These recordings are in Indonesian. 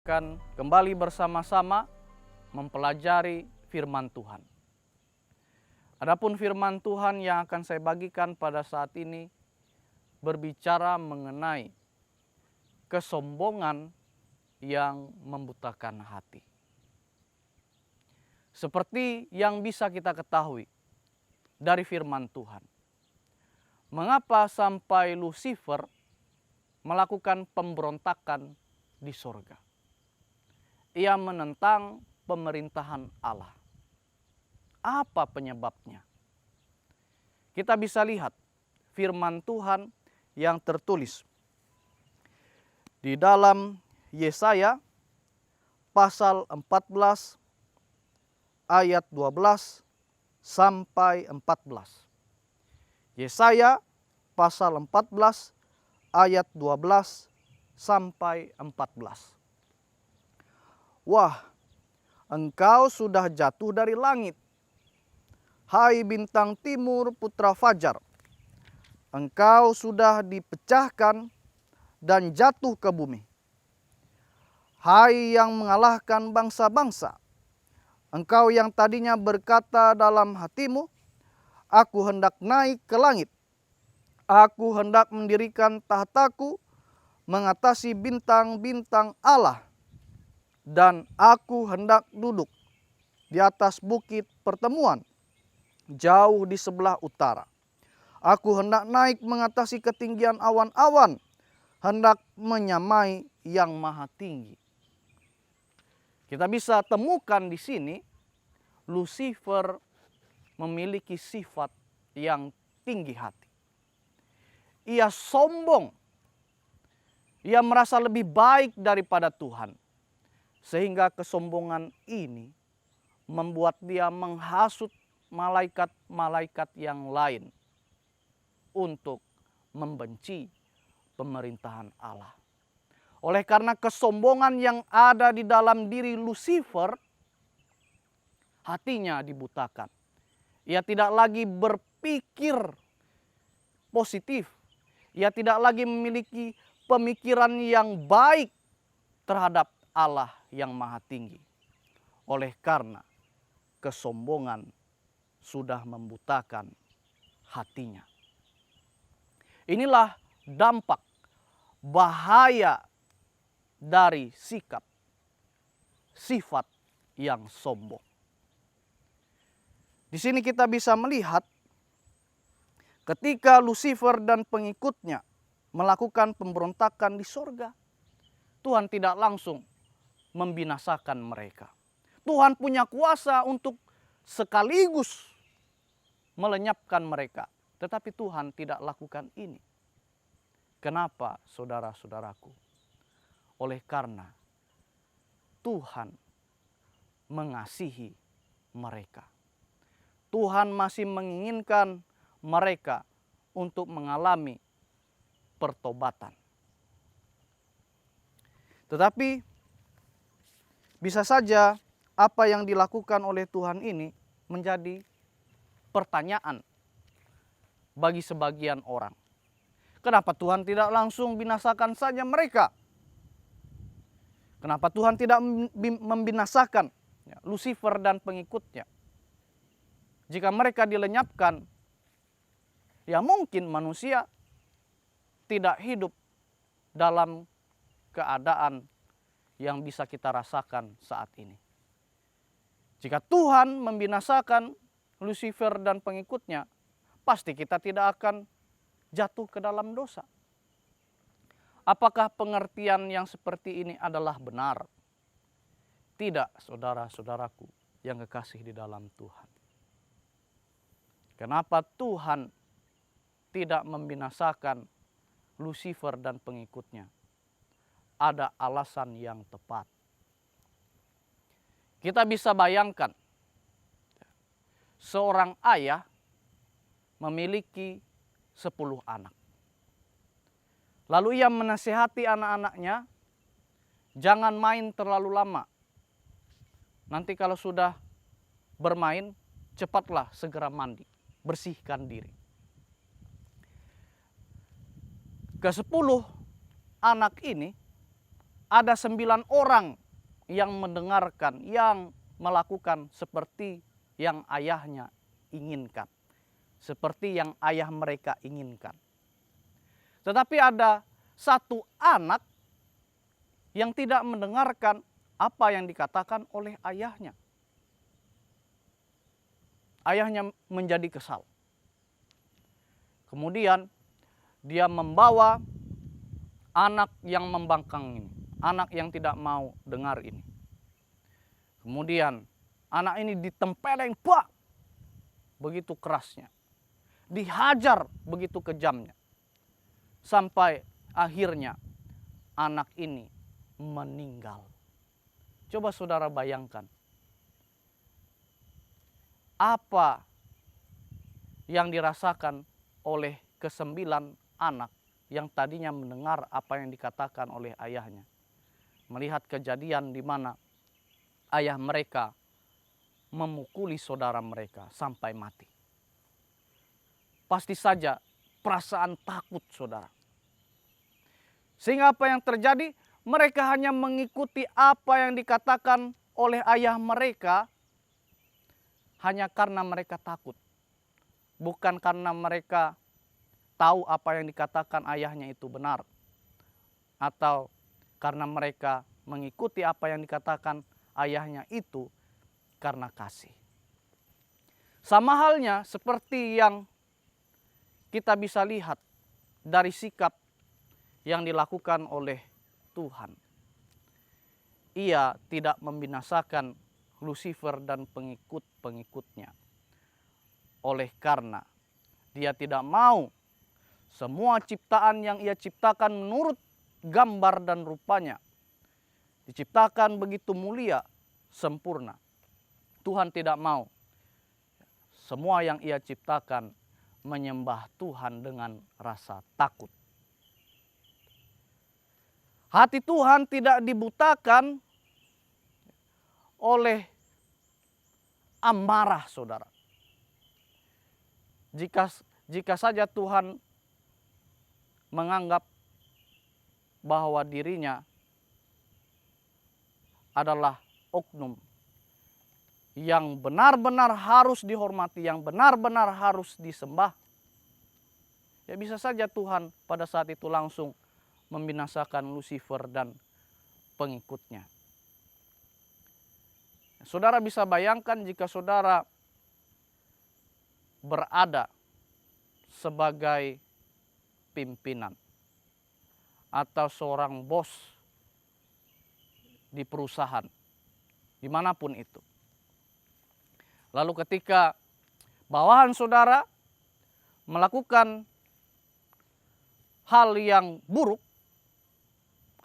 akan kembali bersama-sama mempelajari firman Tuhan. Adapun firman Tuhan yang akan saya bagikan pada saat ini berbicara mengenai kesombongan yang membutakan hati. Seperti yang bisa kita ketahui dari firman Tuhan, mengapa sampai Lucifer melakukan pemberontakan di sorga? Ia menentang pemerintahan Allah. Apa penyebabnya? Kita bisa lihat firman Tuhan yang tertulis di dalam Yesaya pasal 14 ayat 12 sampai 14. Yesaya pasal 14 ayat 12 sampai 14. Wah, engkau sudah jatuh dari langit, hai bintang timur putra fajar. Engkau sudah dipecahkan dan jatuh ke bumi. Hai yang mengalahkan bangsa-bangsa, engkau yang tadinya berkata dalam hatimu, aku hendak naik ke langit. Aku hendak mendirikan tahtaku mengatasi bintang-bintang Allah. Dan aku hendak duduk di atas bukit pertemuan, jauh di sebelah utara. Aku hendak naik mengatasi ketinggian awan-awan, hendak menyamai yang maha tinggi. Kita bisa temukan di sini, Lucifer memiliki sifat yang tinggi hati. Ia sombong. Ia merasa lebih baik daripada Tuhan. Sehingga kesombongan ini membuat dia menghasut malaikat-malaikat yang lain untuk membenci pemerintahan Allah. Oleh karena kesombongan yang ada di dalam diri Lucifer, hatinya dibutakan. Ia tidak lagi berpikir positif. Ia tidak lagi memiliki pemikiran yang baik terhadap Allah yang maha tinggi. Oleh karena kesombongan sudah membutakan hatinya. Inilah dampak bahaya dari sikap, sifat yang sombong. Di sini kita bisa melihat ketika Lucifer dan pengikutnya melakukan pemberontakan di sorga, Tuhan tidak langsung membinasakan mereka. Tuhan punya kuasa untuk sekaligus melenyapkan mereka. Tetapi Tuhan tidak lakukan ini. Kenapa, saudara-saudaraku? Oleh karena Tuhan mengasihi mereka. Tuhan masih menginginkan mereka untuk mengalami pertobatan. Tetapi bisa saja apa yang dilakukan oleh Tuhan ini menjadi pertanyaan bagi sebagian orang. Kenapa Tuhan tidak langsung binasakan saja mereka? Kenapa Tuhan tidak membinasakan Lucifer dan pengikutnya? Jika mereka dilenyapkan, ya mungkin manusia tidak hidup dalam keadaan yang bisa kita rasakan saat ini. Jika Tuhan membinasakan Lucifer dan pengikutnya, pasti kita tidak akan jatuh ke dalam dosa. Apakah pengertian yang seperti ini adalah benar? Tidak, saudara-saudaraku yang kekasih di dalam Tuhan. Kenapa Tuhan tidak membinasakan Lucifer dan pengikutnya? Ada alasan yang tepat. Kita bisa bayangkan seorang ayah memiliki 10 anak. Lalu ia menasihati anak-anaknya, jangan main terlalu lama. Nanti kalau sudah bermain, cepatlah segera mandi, bersihkan diri. Ke-10 anak ini ada 9 orang yang mendengarkan, yang melakukan seperti yang ayahnya inginkan. Seperti yang ayah mereka inginkan. Tetapi ada satu anak yang tidak mendengarkan apa yang dikatakan oleh ayahnya. Ayahnya menjadi kesal. Kemudian dia membawa anak yang membangkang ini, anak yang tidak mau dengar ini. Kemudian anak ini ditempeleng, begitu kerasnya. Dihajar begitu kejamnya. Sampai akhirnya anak ini meninggal. Coba saudara bayangkan. Apa yang dirasakan oleh ke-9 anak yang tadinya mendengar apa yang dikatakan oleh ayahnya. Melihat kejadian di mana ayah mereka memukuli saudara mereka sampai mati. Pasti saja perasaan takut saudara. Sehingga apa yang terjadi? Mereka hanya mengikuti apa yang dikatakan oleh ayah mereka hanya karena mereka takut. Bukan karena mereka tahu apa yang dikatakan ayahnya itu benar. Atau karena mereka mengikuti apa yang dikatakan ayahnya itu karena kasih. Sama halnya seperti yang kita bisa lihat dari sikap yang dilakukan oleh Tuhan. Ia tidak membinasakan Lucifer dan pengikut-pengikutnya. Oleh karena dia tidak mau semua ciptaan yang ia ciptakan menurut gambar dan rupanya diciptakan begitu mulia, sempurna. Tuhan tidak mau semua yang ia ciptakan menyembah Tuhan dengan rasa takut. Hati Tuhan tidak dibutakan oleh amarah saudara. Jika saja Tuhan menganggap bahwa dirinya adalah oknum yang benar-benar harus dihormati, yang benar-benar harus disembah, ya bisa saja Tuhan pada saat itu langsung membinasakan Lucifer dan pengikutnya. Saudara bisa bayangkan jika saudara berada sebagai pimpinan atau seorang bos di perusahaan, dimanapun itu. Lalu ketika bawahan saudara melakukan hal yang buruk,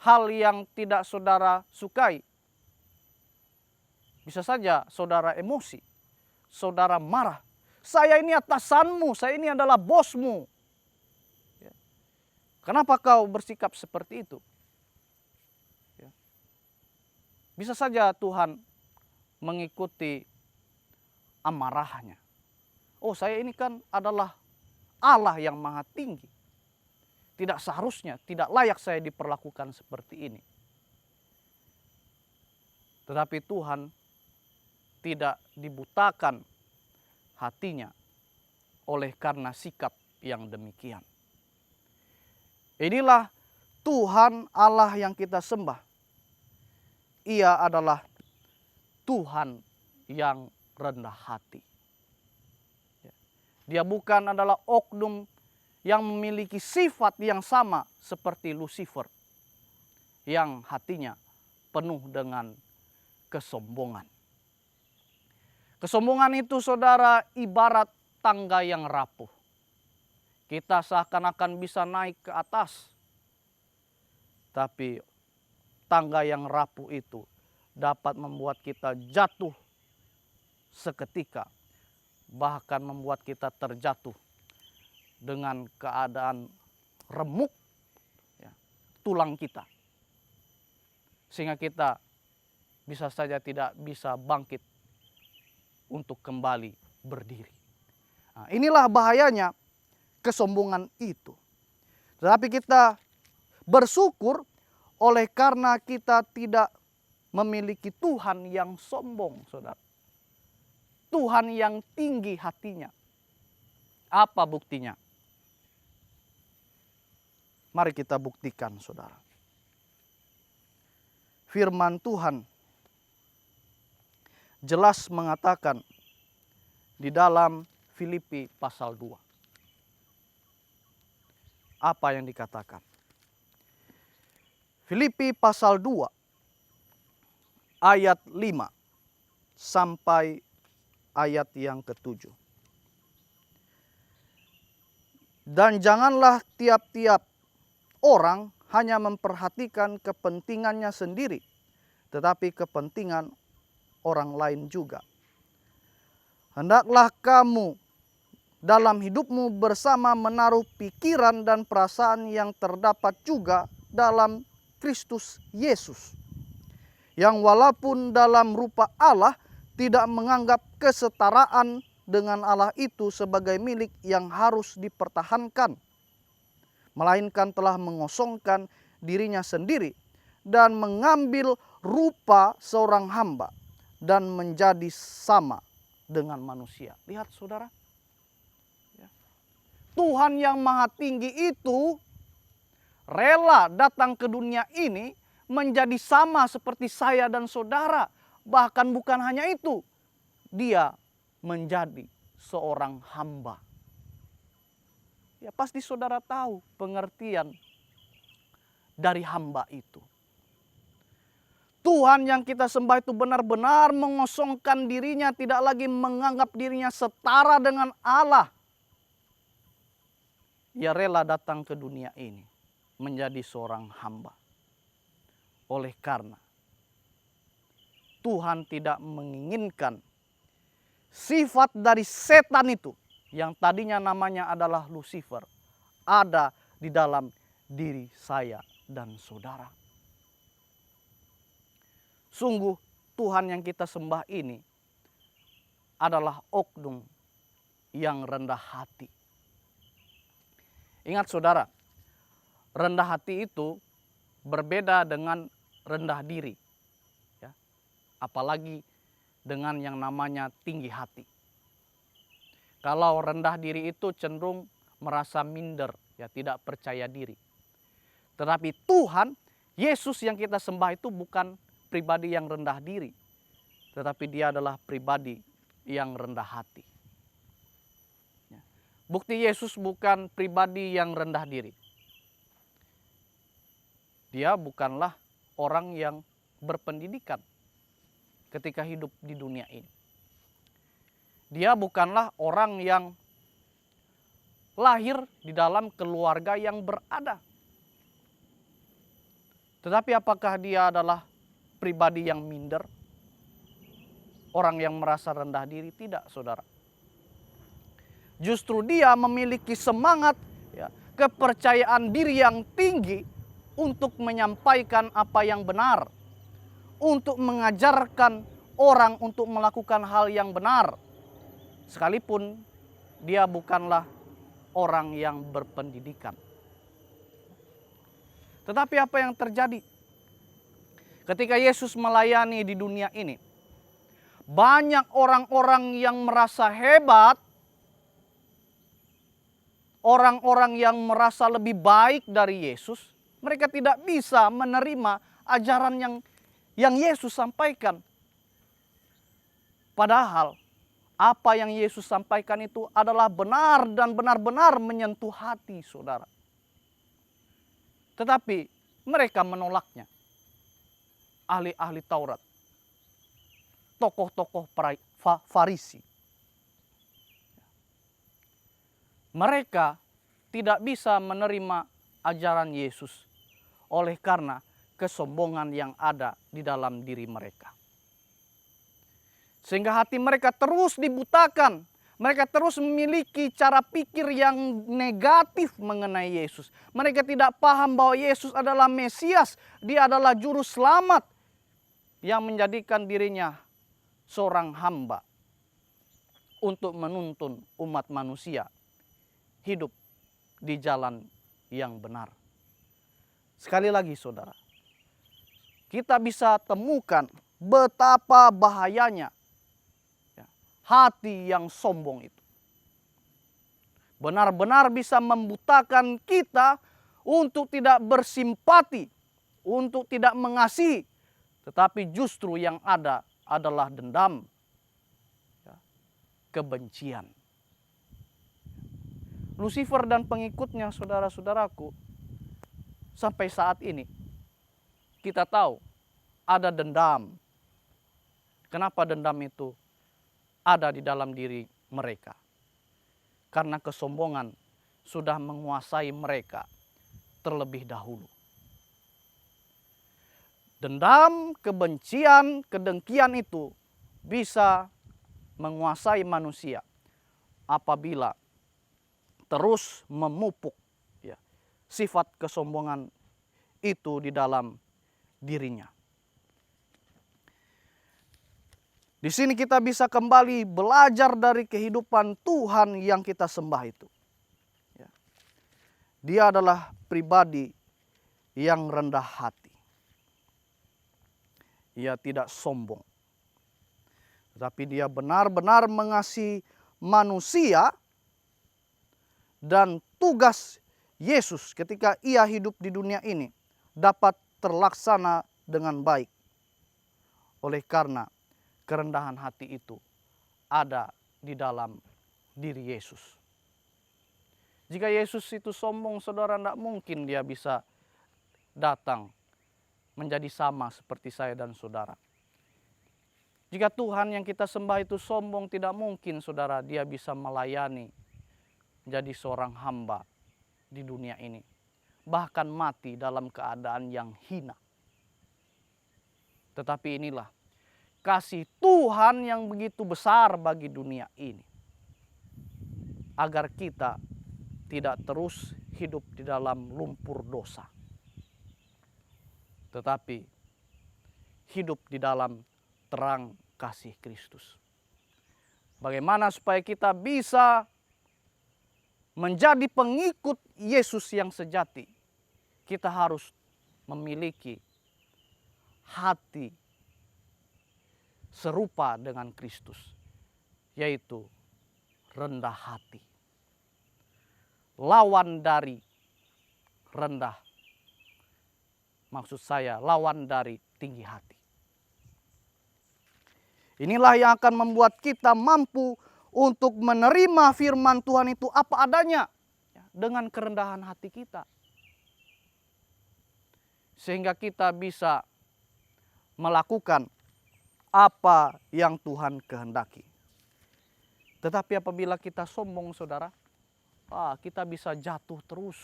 hal yang tidak saudara sukai, bisa saja saudara emosi, saudara marah. Saya ini atasanmu, saya ini adalah bosmu. Kenapa kau bersikap seperti itu? Bisa saja Tuhan mengikuti amarahnya. Oh, saya ini kan adalah Allah yang maha tinggi. Tidak seharusnya, tidak layak saya diperlakukan seperti ini. Tetapi Tuhan tidak dibutakan hatinya oleh karena sikap yang demikian. Inilah Tuhan Allah yang kita sembah. Ia adalah Tuhan yang rendah hati. Dia bukan adalah oknum yang memiliki sifat yang sama seperti Lucifer, yang hatinya penuh dengan kesombongan. Kesombongan itu saudara ibarat tangga yang rapuh. Kita seakan-akan bisa naik ke atas, tapi tangga yang rapuh itu dapat membuat kita jatuh seketika, bahkan membuat kita terjatuh dengan keadaan remuk tulang kita, sehingga kita bisa saja tidak bisa bangkit untuk kembali berdiri. Nah, inilah bahayanya kesombongan itu. Tetapi kita bersyukur oleh karena kita tidak memiliki Tuhan yang sombong, saudara. Tuhan yang tinggi hatinya. Apa buktinya? Mari kita buktikan, saudara. Firman Tuhan jelas mengatakan di dalam Filipi pasal 2. Apa yang dikatakan? Filipi pasal 2 ayat 5 sampai ayat yang ke-7. Dan janganlah tiap-tiap orang hanya memperhatikan kepentingannya sendiri, tetapi kepentingan orang lain juga. Hendaklah kamu dalam hidupmu bersama menaruh pikiran dan perasaan yang terdapat juga dalam Kristus Yesus, yang walaupun dalam rupa Allah tidak menganggap kesetaraan dengan Allah itu sebagai milik yang harus dipertahankan, melainkan telah mengosongkan dirinya sendiri dan mengambil rupa seorang hamba dan menjadi sama dengan manusia. Lihat saudara, Tuhan yang maha tinggi itu rela datang ke dunia ini menjadi sama seperti saya dan saudara. Bahkan bukan hanya itu, dia menjadi seorang hamba. Ya pasti saudara tahu pengertian dari hamba itu. Tuhan yang kita sembah itu benar-benar mengosongkan dirinya, tidak lagi menganggap dirinya setara dengan Allah. Ia rela datang ke dunia ini menjadi seorang hamba. Oleh karena Tuhan tidak menginginkan sifat dari setan itu, yang tadinya namanya adalah Lucifer, ada di dalam diri saya dan saudara. Sungguh Tuhan yang kita sembah ini adalah oknum yang rendah hati. Ingat saudara, rendah hati itu berbeda dengan rendah diri. Ya. Apalagi dengan yang namanya tinggi hati. Kalau rendah diri itu cenderung merasa minder, ya tidak percaya diri. Tetapi Tuhan, Yesus yang kita sembah itu bukan pribadi yang rendah diri, tetapi dia adalah pribadi yang rendah hati. Bukti Yesus bukan pribadi yang rendah diri. Dia bukanlah orang yang berpendidikan ketika hidup di dunia ini. Dia bukanlah orang yang lahir di dalam keluarga yang berada. Tetapi apakah dia adalah pribadi yang minder? Orang yang merasa rendah diri? Tidak, saudara. Justru dia memiliki semangat, ya, kepercayaan diri yang tinggi untuk menyampaikan apa yang benar, untuk mengajarkan orang untuk melakukan hal yang benar. Sekalipun dia bukanlah orang yang berpendidikan. Tetapi apa yang terjadi? Ketika Yesus melayani di dunia ini, banyak orang-orang yang merasa hebat, orang-orang yang merasa lebih baik dari Yesus, mereka tidak bisa menerima ajaran yang Yesus sampaikan. Padahal apa yang Yesus sampaikan itu adalah benar dan benar-benar menyentuh hati saudara. Tetapi mereka menolaknya. Ahli-ahli Taurat, tokoh-tokoh Farisi. Mereka tidak bisa menerima ajaran Yesus oleh karena kesombongan yang ada di dalam diri mereka. Sehingga hati mereka terus dibutakan. Mereka terus memiliki cara pikir yang negatif mengenai Yesus. Mereka tidak paham bahwa Yesus adalah Mesias. Dia adalah juru selamat yang menjadikan dirinya seorang hamba untuk menuntun umat manusia hidup di jalan yang benar. Sekali lagi saudara, kita bisa temukan betapa bahayanya hati yang sombong itu. Benar-benar bisa membutakan kita untuk tidak bersimpati, untuk tidak mengasihi, tetapi justru yang ada adalah dendam, kebencian. Lucifer dan pengikutnya, saudara-saudaraku, sampai saat ini kita tahu ada dendam. Kenapa dendam itu ada di dalam diri mereka? Karena kesombongan sudah menguasai mereka terlebih dahulu. Dendam, kebencian, kedengkian itu bisa menguasai manusia apabila terus memupuk sifat kesombongan itu di dalam dirinya. Di sini kita bisa kembali belajar dari kehidupan Tuhan yang kita sembah itu. Dia adalah pribadi yang rendah hati. Ia tidak sombong. Tetapi dia benar-benar mengasihi manusia, dan tugas Yesus ketika ia hidup di dunia ini dapat terlaksana dengan baik. Oleh karena kerendahan hati itu ada di dalam diri Yesus. Jika Yesus itu sombong, saudara, tidak mungkin dia bisa datang menjadi sama seperti saya dan saudara. Jika Tuhan yang kita sembah itu sombong, tidak mungkin, saudara, dia bisa melayani menjadi seorang hamba di dunia ini. Bahkan mati dalam keadaan yang hina. Tetapi inilah kasih Tuhan yang begitu besar bagi dunia ini. Agar kita tidak terus hidup di dalam lumpur dosa. Tetapi hidup di dalam terang kasih Kristus. Bagaimana supaya kita bisa menjadi pengikut Yesus yang sejati? Kita harus memiliki hati serupa dengan Kristus, yaitu rendah hati. Lawan dari rendah, maksud saya lawan dari tinggi hati. Inilah yang akan membuat kita mampu untuk menerima firman Tuhan itu apa adanya, dengan kerendahan hati kita. Sehingga kita bisa melakukan apa yang Tuhan kehendaki. Tetapi apabila kita sombong, saudara, kita bisa jatuh terus.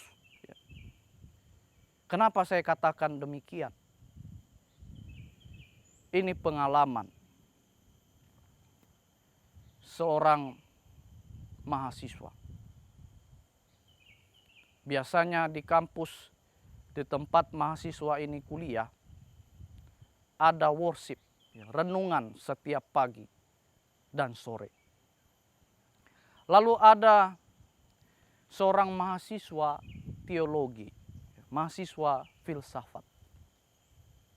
Kenapa saya katakan demikian? Ini pengalaman seorang mahasiswa. Biasanya di kampus, di tempat mahasiswa ini kuliah, ada worship, renungan setiap pagi dan sore. Lalu ada seorang mahasiswa teologi, mahasiswa filsafat,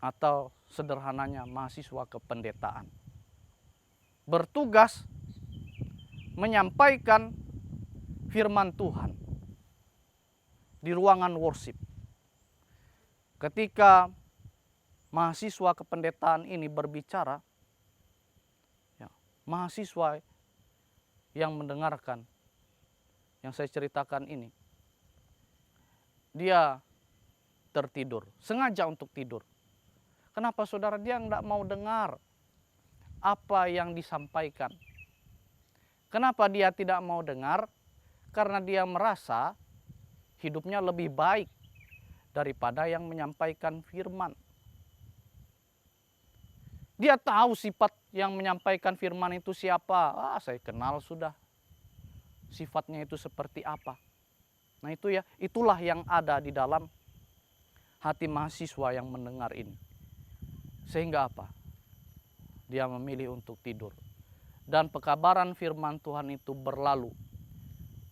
atau sederhananya mahasiswa kependetaan, bertugas menyampaikan firman Tuhan di ruangan worship. Ketika mahasiswa kependetaan ini berbicara, mahasiswa yang mendengarkan yang saya ceritakan ini, dia tertidur, sengaja untuk tidur. Kenapa, saudara? Dia tidak mau dengar apa yang disampaikan. Kenapa dia tidak mau dengar? Karena dia merasa hidupnya lebih baik daripada yang menyampaikan firman. Dia tahu sifat yang menyampaikan firman itu siapa. Saya kenal sudah sifatnya itu seperti apa. Nah itulah yang ada di dalam hati mahasiswa yang mendengar ini. Sehingga apa? Dia memilih untuk tidur. Dan pekabaran firman Tuhan itu berlalu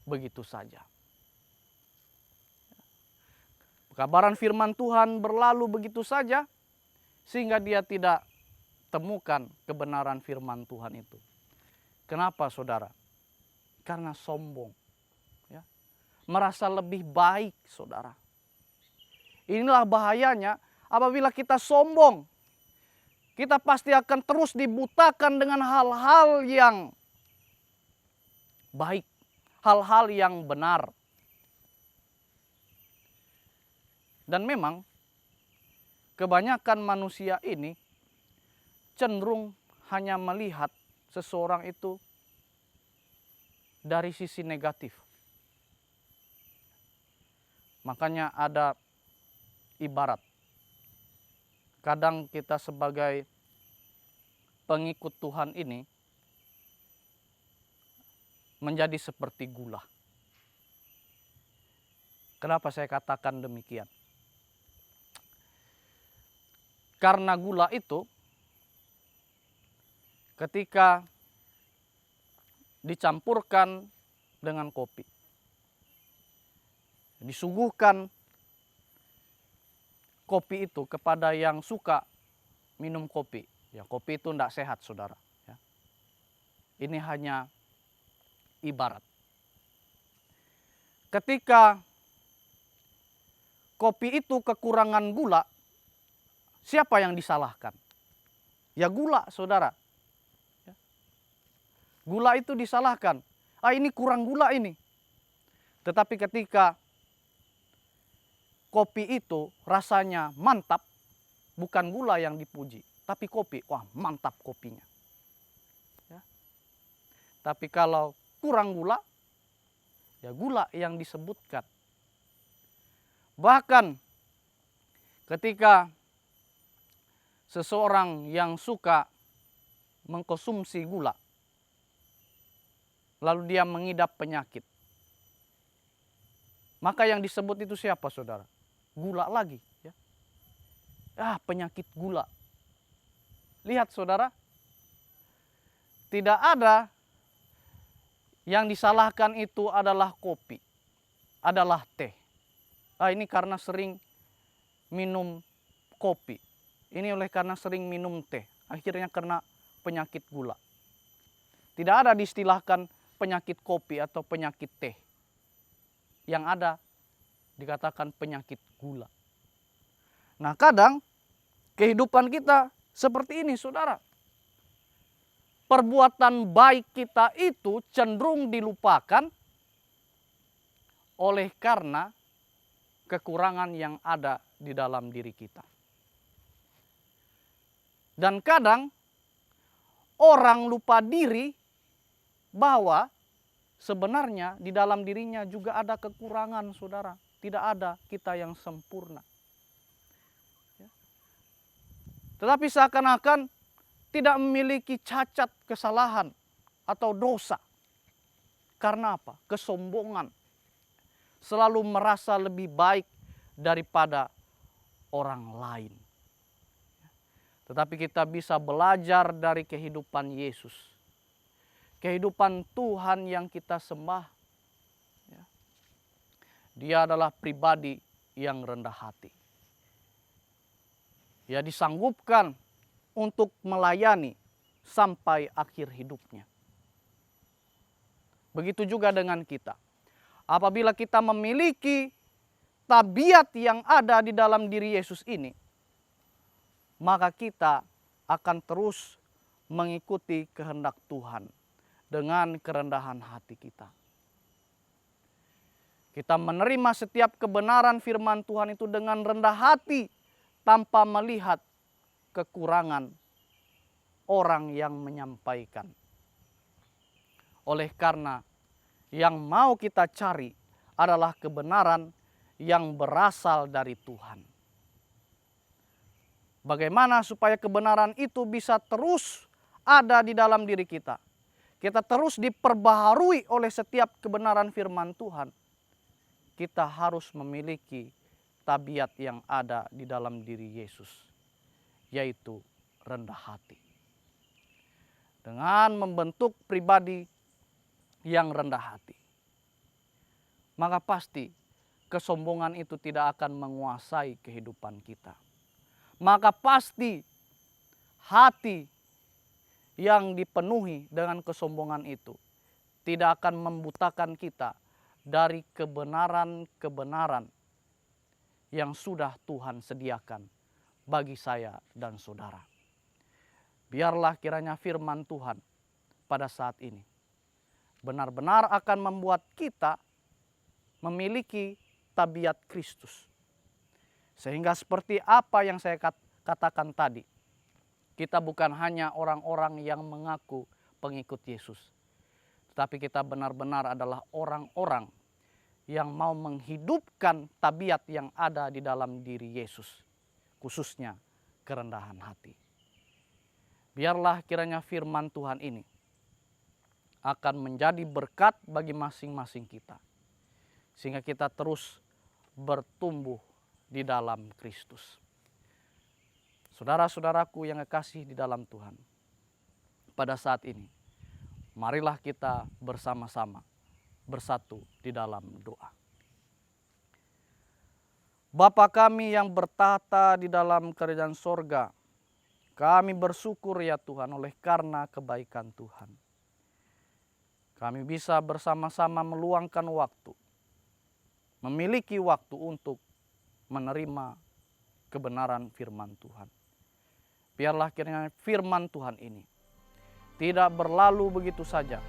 begitu saja. Pekabaran firman Tuhan berlalu begitu saja, sehingga dia tidak temukan kebenaran firman Tuhan itu. Kenapa saudara? Karena sombong, ya. Merasa lebih baik saudara. Inilah bahayanya apabila kita sombong. Kita pasti akan terus dibutakan dengan hal-hal yang baik, hal-hal yang benar. Dan memang kebanyakan manusia ini cenderung hanya melihat seseorang itu dari sisi negatif. Makanya ada ibarat. Kadang kita sebagai pengikut Tuhan ini menjadi seperti gula. Kenapa saya katakan demikian? Karena gula itu ketika dicampurkan dengan kopi, disuguhkan kopi itu kepada yang suka minum kopi. Ya, kopi itu tidak sehat saudara. Ya. Ini hanya ibarat. Ketika kopi itu kekurangan gula, siapa yang disalahkan? Ya gula saudara. Ya. Gula itu disalahkan. Ini kurang gula ini. Tetapi ketika kopi itu rasanya mantap, bukan gula yang dipuji, tapi kopi. Wah, mantap kopinya. Ya. Tapi kalau kurang gula, ya gula yang disebutkan. Bahkan ketika seseorang yang suka mengkonsumsi gula, lalu dia mengidap penyakit, maka yang disebut itu siapa saudara? Gula lagi. Ya. Penyakit gula. Lihat saudara, tidak ada yang disalahkan itu adalah kopi, adalah teh. Ini karena sering minum kopi. Ini oleh karena sering minum teh. Akhirnya kena penyakit gula. Tidak ada diistilahkan penyakit kopi atau penyakit teh. Yang ada dikatakan penyakit gula. Nah, kadang kehidupan kita seperti ini saudara. Perbuatan baik kita itu cenderung dilupakan oleh karena kekurangan yang ada di dalam diri kita. Dan kadang orang lupa diri bahwa sebenarnya di dalam dirinya juga ada kekurangan saudara. Tidak ada kita yang sempurna. Ya. Tetapi seakan-akan tidak memiliki cacat kesalahan atau dosa. Karena apa? Kesombongan. Selalu merasa lebih baik daripada orang lain. Tetapi kita bisa belajar dari kehidupan Yesus. Kehidupan Tuhan yang kita sembah. Ya. Dia adalah pribadi yang rendah hati. Dia disanggupkan untuk melayani sampai akhir hidupnya. Begitu juga dengan kita. Apabila kita memiliki tabiat yang ada di dalam diri Yesus ini, maka kita akan terus mengikuti kehendak Tuhan dengan kerendahan hati kita. Kita menerima setiap kebenaran firman Tuhan itu dengan rendah hati tanpa melihat kekurangan orang yang menyampaikan. Oleh karena yang mau kita cari adalah kebenaran yang berasal dari Tuhan. Bagaimana supaya kebenaran itu bisa terus ada di dalam diri kita? Kita terus diperbaharui oleh setiap kebenaran firman Tuhan. Kita harus memiliki tabiat yang ada di dalam diri Yesus, yaitu rendah hati. Dengan membentuk pribadi yang rendah hati, maka pasti kesombongan itu tidak akan menguasai kehidupan kita. maka pasti hati yang dipenuhi dengan kesombongan itu tidak akan membutakan kita dari kebenaran-kebenaran yang sudah Tuhan sediakan bagi saya dan saudara. Biarlah kiranya firman Tuhan pada saat ini benar-benar akan membuat kita memiliki tabiat Kristus. Sehingga seperti apa yang saya katakan tadi, kita bukan hanya orang-orang yang mengaku pengikut Yesus, tetapi kita benar-benar adalah orang-orang yang mau menghidupkan tabiat yang ada di dalam diri Yesus, khususnya kerendahan hati. Biarlah kiranya firman Tuhan ini akan menjadi berkat bagi masing-masing kita, sehingga kita terus bertumbuh di dalam Kristus. Saudara-saudaraku yang kekasih di dalam Tuhan, pada saat ini marilah kita bersama-sama bersatu di dalam doa. Bapa kami yang bertahta di dalam kerajaan sorga, kami bersyukur ya Tuhan oleh karena kebaikan Tuhan. Kami bisa bersama-sama meluangkan waktu, memiliki waktu untuk menerima kebenaran firman Tuhan. Biarlah kiranya firman Tuhan ini tidak berlalu begitu saja,